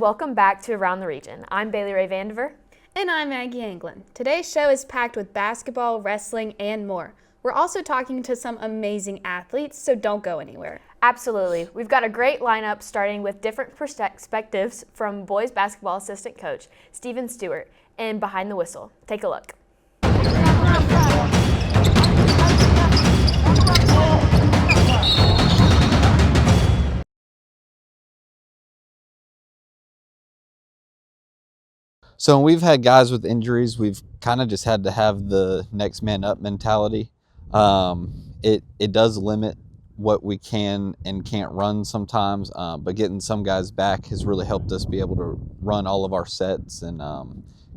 welcome back to Around the Region. I'm Bailey Ray Vandiver. And I'm Maggie Anglin. Today's show is packed with basketball, wrestling, and more. We're also talking to some amazing athletes, so don't go anywhere. Absolutely. We've got a great lineup starting with different perspectives from boys basketball assistant coach Stephen Stewart and Behind the Whistle. Take a look. So when we've had guys with injuries, we've kind of just had to have the next man up mentality. It does limit what we can and can't run sometimes, but getting some guys back has really helped us be able to run all of our sets and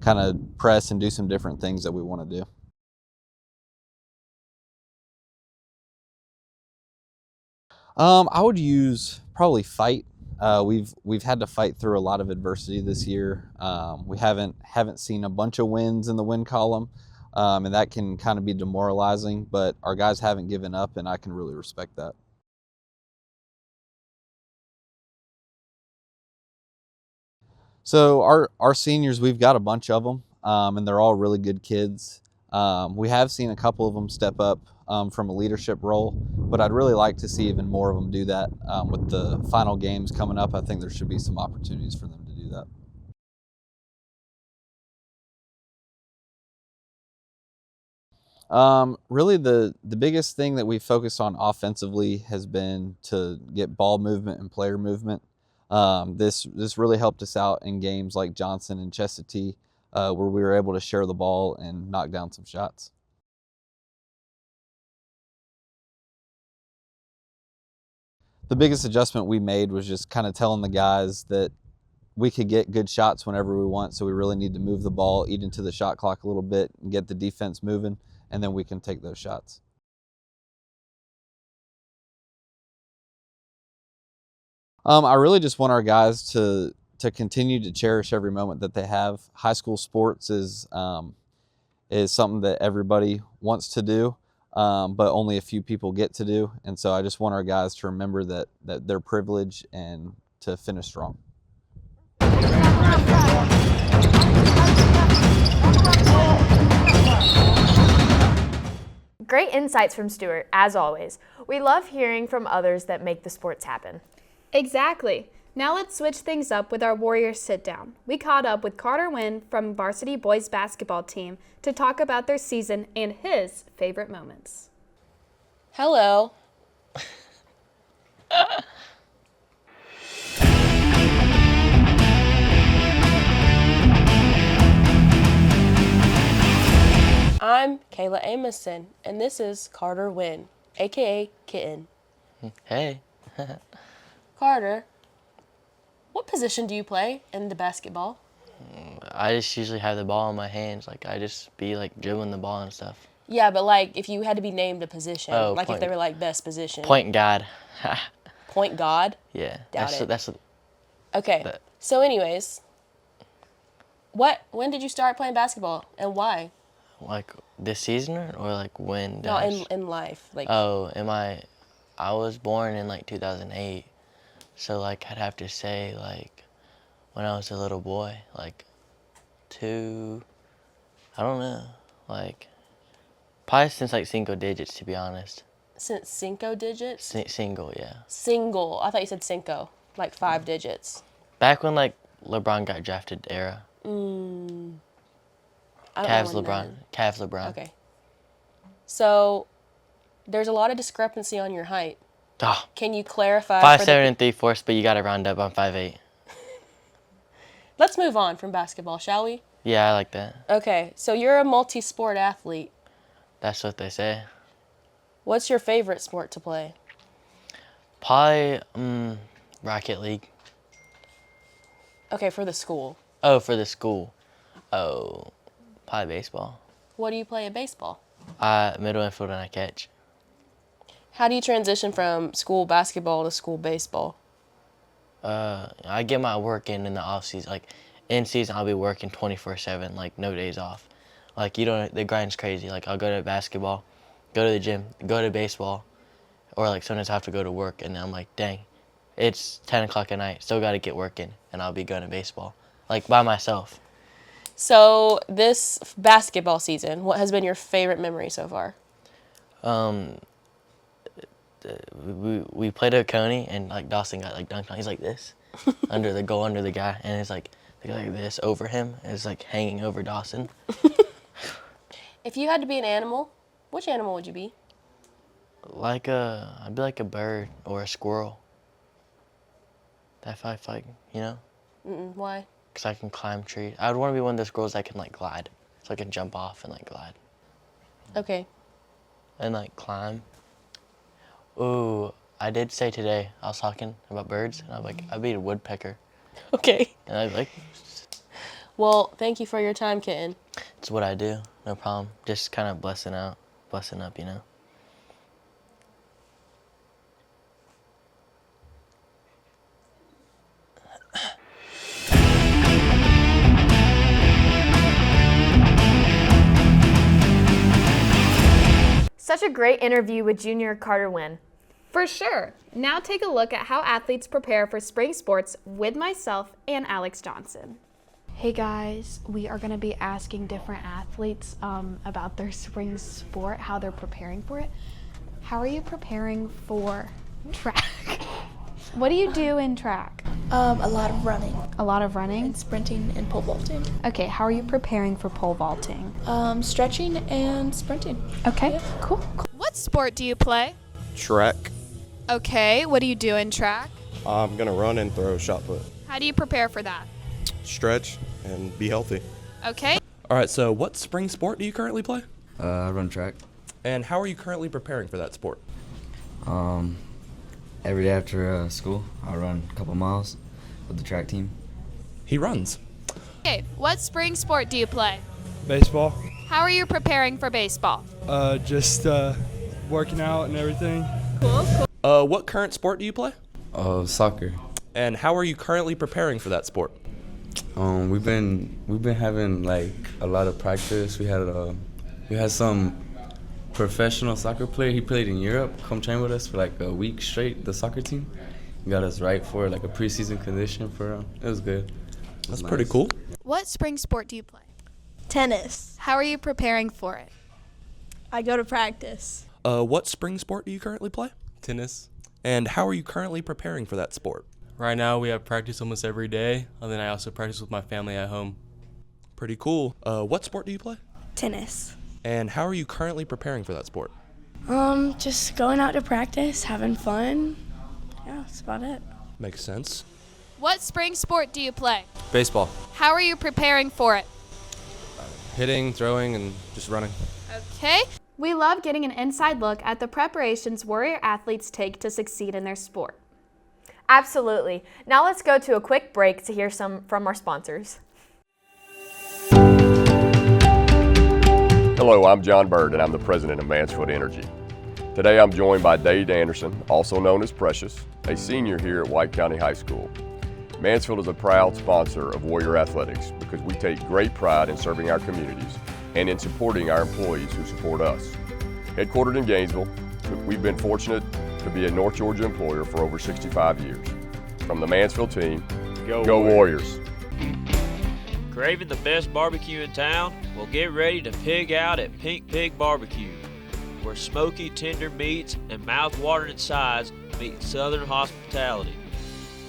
kind of press and do some different things that we want to do. I would use probably fight. We've had to fight through a lot of adversity this year. We haven't seen a bunch of wins in the win column, and that can kind of be demoralizing. But our guys haven't given up, and I can really respect that. So our seniors, we've got a bunch of them, and they're all really good kids. We have seen a couple of them step up from a leadership role, but I'd really like to see even more of them do that. With the final games coming up, I think there should be some opportunities for them to do that. Really, the biggest thing that we focused on offensively has been to get ball movement and player movement. This really helped us out in games like Johnson and Chestatee, where we were able to share the ball and knock down some shots. The biggest adjustment we made was just kind of telling the guys that we could get good shots whenever we want, so we really need to move the ball, eat into the shot clock a little bit, and get the defense moving, and then we can take those shots. I really just want our guys to continue to cherish every moment that they have. High school sports is something that everybody wants to do, but only a few people get to do. And so I just want our guys to remember that they're privileged and to finish strong. Great insights from Stewart, as always. We love hearing from others that make the sports happen. Exactly. Now let's switch things up with our Warriors sit-down. We caught up with Carter Wynn from varsity boys basketball team to talk about their season and his favorite moments. Hello. I'm Kayla Amison, and this is Carter Wynn, aka Kitten. Hey. Carter, what position do you play in the basketball? I just usually have the ball in my hands. Like, I just be, like, dribbling the ball and stuff. Yeah, but, like, if you had to be named a position, like if they were, like, best position. Point guard. Point guard? Yeah. Doubt it. That's Okay. So, anyways, when did you start playing basketball and why? like, this season or, like, when? No, in life. Like. Oh, I was born in, like, 2008. So, like, I'd have to say, like, when I was a little boy, like, I don't know, like, probably since, like, single digits, to be honest. Since cinco digits? Single, yeah. Single. I thought you said cinco, like 5 digits. Back when, like, LeBron got drafted era. I don't Cavs know when LeBron. then. Cavs LeBron. Okay. So, there's a lot of discrepancy on your height. Oh, Can you clarify? 5'7" and 3/4", but you gotta round up. I'm 5'8". Let's move on from basketball, shall we? Yeah, I like that. Okay, so you're a multi-sport athlete. That's what they say. What's your favorite sport to play? Probably Rocket League. Okay, for the school. Oh, for the school. Oh, probably baseball. What do you play at baseball? Middle infield and I catch. How do you transition from school basketball to school baseball? I get my work in the off season. Like, in season, I'll be working 24/7, like no days off. Like, the grind's crazy. Like, I'll go to basketball, go to the gym, go to baseball, or like sometimes I have to go to work, and I'm like, dang, it's 10 o'clock at night. Still got to get working, and I'll be going to baseball, like by myself. So this basketball season, what has been your favorite memory so far? We played at Coney, and like Dawson got like dunked on. He's like this, under the guy, and it's like they go like this over him. And it's like hanging over Dawson. If you had to be an animal, which animal would you be? I'd be like a bird or a squirrel. That I like, you know? Why? Because I can climb trees. I would want to be one of those squirrels that can like glide. So I can jump off and like glide. Okay. And like climb. Ooh, I did say today, I was talking about birds, and I was like, I'd be a woodpecker. Okay. And I'd like, Well, thank you for your time, Kitten. it's what I do, no problem. Just kind of blessing up, you know? Such a great interview with junior Carter Wynn. For sure. Now take a look at how athletes prepare for spring sports with myself and Alex Johnson. Hey guys, we are going to be asking different athletes about their spring sport, how they're preparing for it. How are you preparing for track? What do you do in track? A lot of running A lot of running? and sprinting and pole vaulting. Okay, how are you preparing for pole vaulting? Stretching and sprinting. Okay, cool. What sport do you play? Track. Okay, what do you do in track? I'm gonna run and throw shot put. How do you prepare for that? Stretch and be healthy. Okay. All right, so what spring sport do you currently play? I run track. And how are you currently preparing for that sport? Every day after school, I run a couple miles with the track team. He runs. Okay, what spring sport do you play? Baseball. How are you preparing for baseball? Just working out and everything. What current sport do you play? Soccer. And how are you currently preparing for that sport? We've been having like a lot of practice. We had some professional soccer player. He played in Europe. Come train with us for like a week straight. The soccer team got us right for like a preseason condition for him. It was good. That's pretty cool. What spring sport do you play? Tennis. How are you preparing for it? I go to practice. What spring sport do you currently play? Tennis. And how are you currently preparing for that sport? Right now we have practice almost every day, and then I also practice with my family at home. Pretty cool. What sport do you play? Tennis. And how are you currently preparing for that sport? Just going out to practice, having fun. Yeah, that's about it. Makes sense. What spring sport do you play? Baseball. How are you preparing for it? Hitting, throwing, and just running. Okay. We love getting an inside look at the preparations Warrior athletes take to succeed in their sport. Absolutely. Now let's go to a quick break to hear some from our sponsors. Hello, I'm John Bird, and I'm the president of Mansfield Energy. Today I'm joined by Dade Anderson, also known as Precious, a senior here at White County High School. Mansfield is a proud sponsor of Warrior Athletics because we take great pride in serving our communities and in supporting our employees who support us. Headquartered in Gainesville, we've been fortunate to be a North Georgia employer for over 65 years. From the Mansfield team, go Warriors! Craving the best barbecue in town? Well, get ready to pig out at Pink Pig Barbecue, where smoky, tender meats and mouth-watering sides meet Southern hospitality.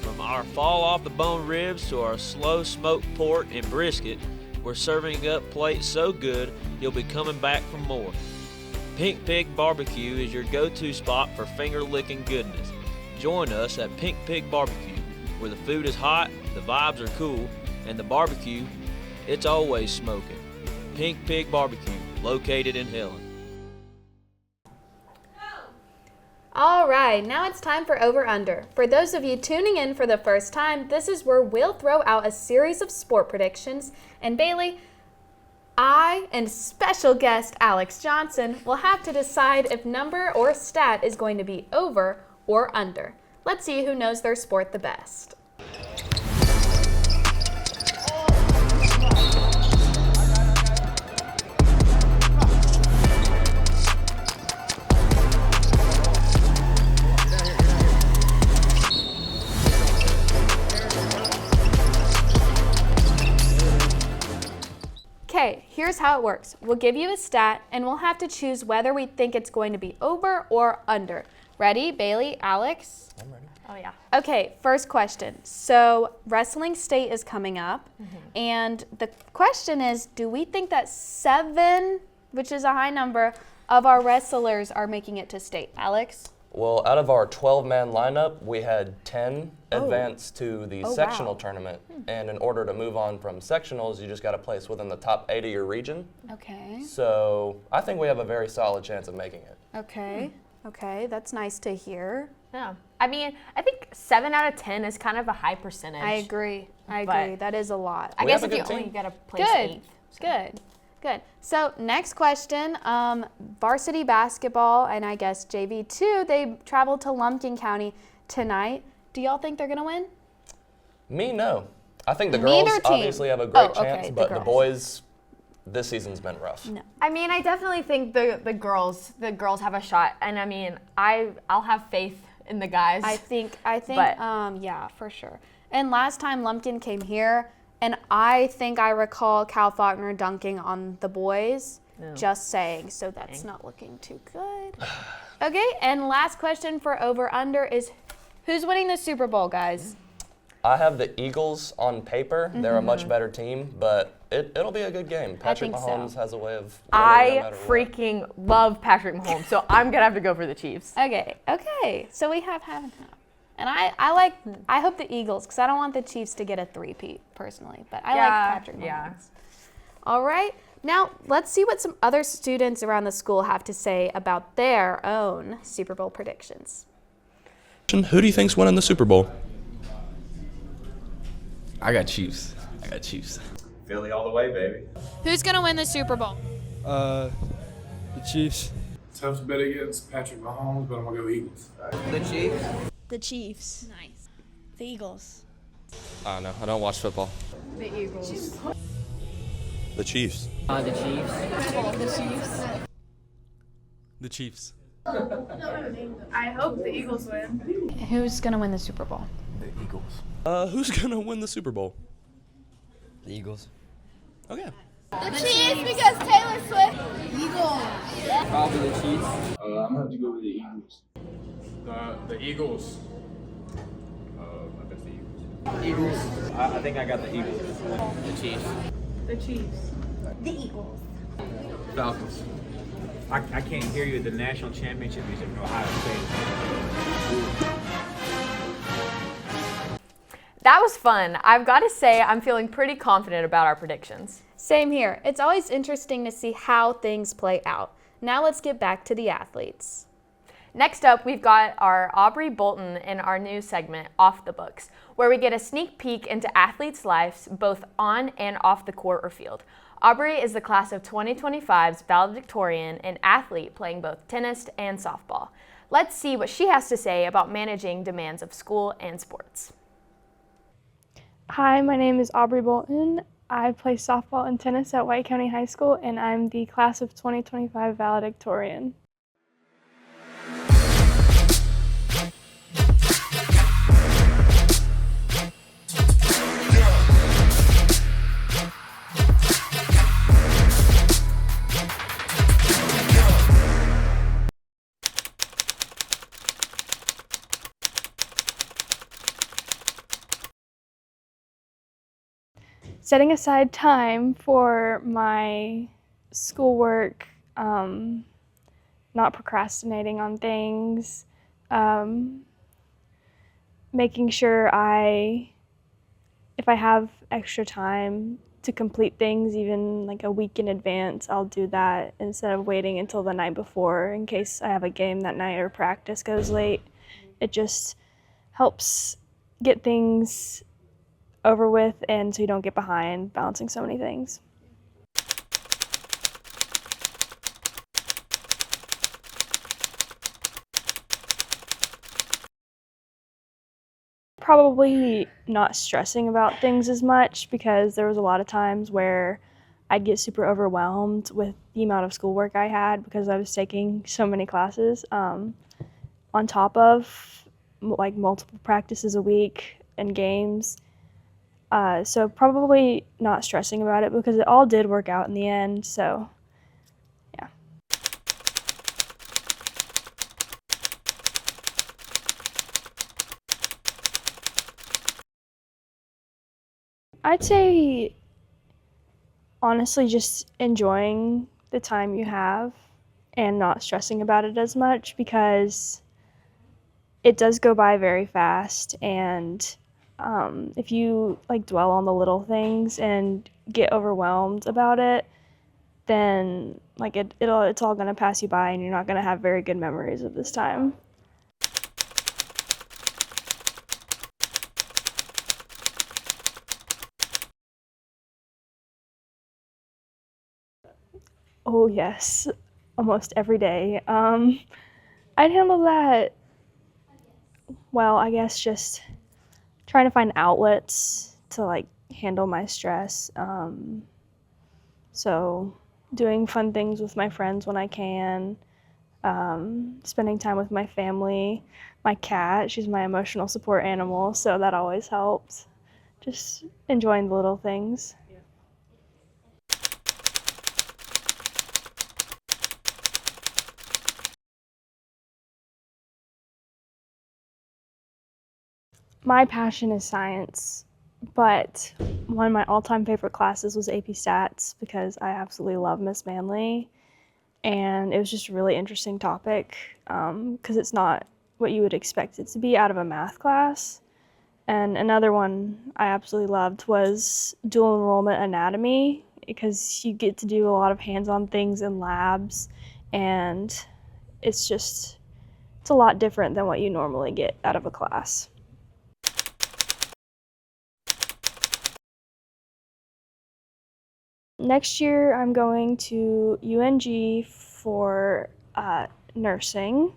From our fall-off-the-bone ribs to our slow-smoked pork and brisket, we're serving up plates so good you'll be coming back for more. Pink Pig Barbecue is your go-to spot for finger-licking goodness. Join us at Pink Pig Barbecue, where the food is hot, the vibes are cool, and the barbecue, it's always smoking. Pink Pig Barbecue, located in Helen. All right, now it's time for Over Under. For those of you tuning in for the first time, this is where we'll throw out a series of sport predictions, and Bailey, I and special guest Alex Johnson will have to decide if number or stat is going to be over or under. Let's see who knows their sport the best. here's how it works. We'll give you a stat, and we'll have to choose whether we think it's going to be over or under. Ready, Bailey, Alex? I'm ready. Oh, yeah. Okay, first question. So Wrestling State is coming up, and the question is, do we think that 7, which is a high number, of our wrestlers are making it to state? Alex? Well, out of our 12-man lineup, we had 10 advance to the sectional tournament. And in order to move on from sectionals, you just got to place within the top 8 of your region. Okay. So I think we have a very solid chance of making it. Okay. Okay, that's nice to hear. Yeah. I mean, I think 7 out of 10 is kind of a high percentage. I agree. But That is a lot. I We guess have if a you good only team. got to place Good. 8. Good. Good. So next question, varsity basketball and I guess JV too, they traveled to Lumpkin County tonight. Do y'all think they're going to win? Me, no. I think the Neither girls team. obviously have a great Oh, okay, chance, the but the girls. boys, this season's been rough. No. I mean, I definitely think the girls have a shot, and I mean, I'll have faith in the guys. I think, But- yeah, for sure. And last time Lumpkin came here, and I think I recall Cal Faulkner dunking on the boys. No. Just saying, so that's not looking too good. Okay, and last question for over/under is, who's winning the Super Bowl, guys? I have the Eagles on paper. They're a much better team, but it'll be a good game. Patrick think so. Mahomes has a way of winning no I matter what. freaking love Patrick Mahomes, so I'm gonna have to go for the Chiefs. Okay. So we have half and half. And I hope the Eagles, because I don't want the Chiefs to get a three-peat personally, but I like Patrick Mahomes. Yeah. All right. Now, let's see what some other students around the school have to say about their own Super Bowl predictions. Who do you think's winning the Super Bowl? I got Chiefs. Philly all the way, baby. Who's going to win the Super Bowl? The Chiefs. Tough to bet against Patrick Mahomes, but I'm going to go Eagles. The Chiefs. The Chiefs. Nice. The Eagles. I don't know. I don't watch football. The Eagles. The Chiefs. The Chiefs. The Chiefs. I hope the Eagles win. Who's going to win the Super Bowl? The Eagles. Who's gonna win the Super Bowl? The Eagles. Okay. The Chiefs because Taylor Swift. Eagles. Probably the Chiefs. I'm going to have to go with the Eagles. The Eagles. I guess the Eagles. Eagles. I think I got the Eagles. The Chiefs. The Chiefs. The Eagles. Falcons. I can't hear you at the national championship music in Ohio State. That was fun. I've got to say, I'm feeling pretty confident about our predictions. Same here. It's always interesting to see how things play out. Now let's get back to the athletes. Next up, we've got our Aubrey Bolton in our new segment, Off the Books, where we get a sneak peek into athletes' lives, both on and off the court or field. Aubrey is the class of 2025's valedictorian and athlete playing both tennis and softball. Let's see what she has to say about managing demands of school and sports. Hi, my name is Aubrey Bolton. I play softball and tennis at White County High School, and I'm the class of 2025 valedictorian. Setting aside time for my schoolwork, not procrastinating on things, making sure if I have extra time to complete things, even like a week in advance, I'll do that instead of waiting until the night before in case I have a game that night or practice goes late. It just helps get things over with, and so you don't get behind balancing so many things. Probably not stressing about things as much, because there was a lot of times where I'd get super overwhelmed with the amount of schoolwork I had because I was taking so many classes on top of like multiple practices a week and games. So probably not stressing about it because it all did work out in the end, so yeah. I'd say honestly just enjoying the time you have and not stressing about it as much because it does go by very fast, and if you like dwell on the little things and get overwhelmed about it, then like it's all gonna pass you by and you're not gonna have very good memories of this time. Oh yes, almost every day. I'd handle that, well, I guess just trying to find outlets to like handle my stress. So doing fun things with my friends when I can, spending time with my family, my cat, she's my emotional support animal, so that always helps. Just enjoying the little things. My passion is science, but one of my all-time favorite classes was AP Stats because I absolutely love Miss Manley, and it was just a really interesting topic because it's not what you would expect it to be out of a math class. And another one I absolutely loved was dual enrollment anatomy because you get to do a lot of hands-on things in labs, and it's a lot different than what you normally get out of a class. Next year, I'm going to UNG for nursing.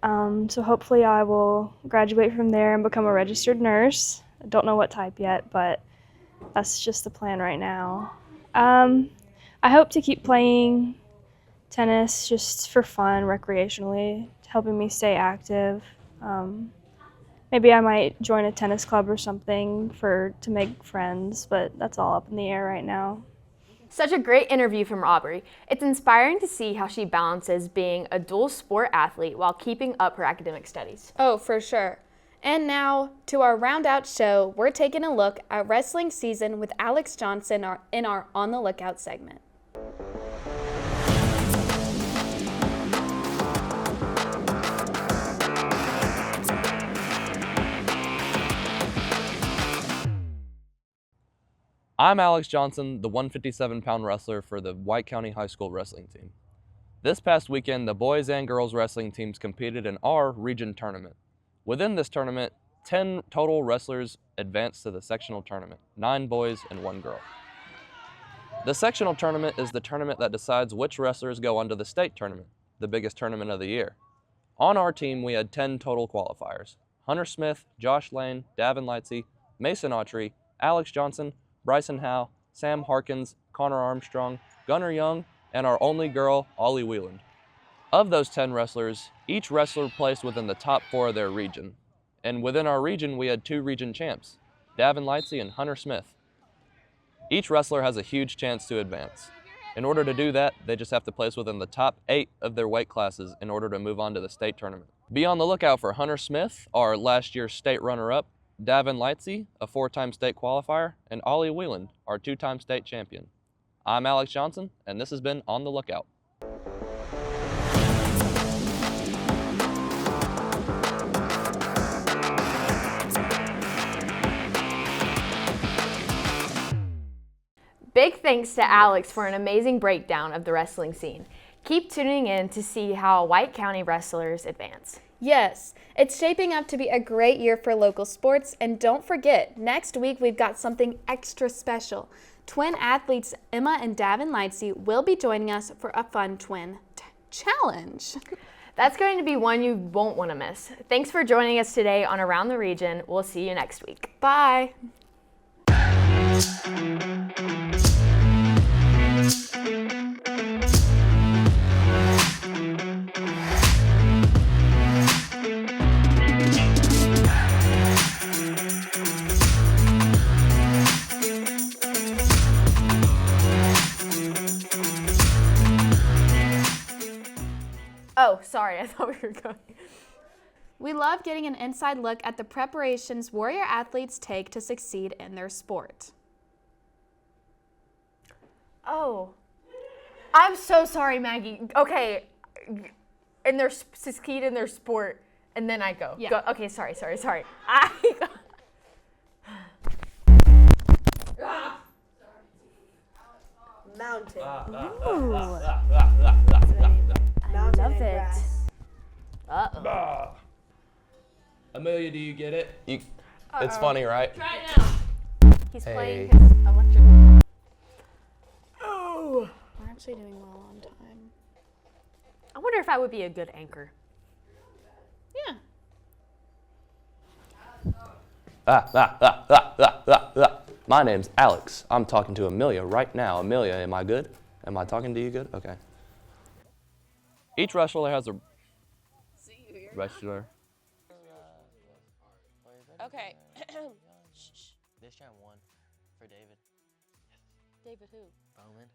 So hopefully I will graduate from there and become a registered nurse. I don't know what type yet, but that's just the plan right now. I hope to keep playing tennis just for fun, recreationally, helping me stay active. Maybe I might join a tennis club or something to make friends, but that's all up in the air right now. Such a great interview from Aubrey. It's inspiring to see how she balances being a dual sport athlete while keeping up her academic studies. Oh, for sure. And now, to our round-out show, we're taking a look at wrestling season with Alex Johnson in our On the Lookout segment. I'm Alex Johnson, the 157-pound wrestler for the White County High School wrestling team. This past weekend, the boys and girls wrestling teams competed in our region tournament. Within this tournament, 10 total wrestlers advanced to the sectional tournament, 9 boys and 1 girl. The sectional tournament is the tournament that decides which wrestlers go on to the state tournament, the biggest tournament of the year. On our team, we had 10 total qualifiers: Hunter Smith, Josh Lane, Davin Lightsey, Mason Autry, Alex Johnson, Bryson Howe, Sam Harkins, Connor Armstrong, Gunnar Young, and our only girl, Ollie Wheeland. Of those 10 wrestlers, each wrestler placed within the top 4 of their region. And within our region, we had 2 region champs, Davin Lightsey and Hunter Smith. Each wrestler has a huge chance to advance. In order to do that, they just have to place within the top 8 of their weight classes in order to move on to the state tournament. Be on the lookout for Hunter Smith, our last year's state runner-up, Davin Lightsey, a 4-time state qualifier, and Ollie Wheeland, our 2-time state champion. I'm Alex Johnson, and this has been On the Lookout. Big thanks to Alex for an amazing breakdown of the wrestling scene. Keep tuning in to see how White County wrestlers advance. Yes, it's shaping up to be a great year for local sports, and don't forget, next week we've got something extra special. Twin athletes Emma and Davin Lightsey will be joining us for a fun twin challenge. That's going to be one you won't want to miss. Thanks for joining us today on Around the Region. We'll see you next week. Bye. sorry. I thought we were going. We love getting an inside look at the preparations Warrior athletes take to succeed in their sport. Oh, I'm so sorry, Maggie. Okay, and they're succeed in their sport, and then I go. Yeah. Go. Okay, sorry. Mountain. Ooh. Mountain love and it. grass. Uh-oh. Amelia, do you get it? It's Uh-oh. funny, right? Try it now. He's Hey. playing his electric. Oh. We're actually doing well on time. I wonder if I would be a good anchor. Yeah. My name's Alex. I'm talking to Amelia right now. Amelia, am I good? Am I talking to you good? Okay. Each wrestler has a wrestler. Okay. This time one for David. David who? Bowman.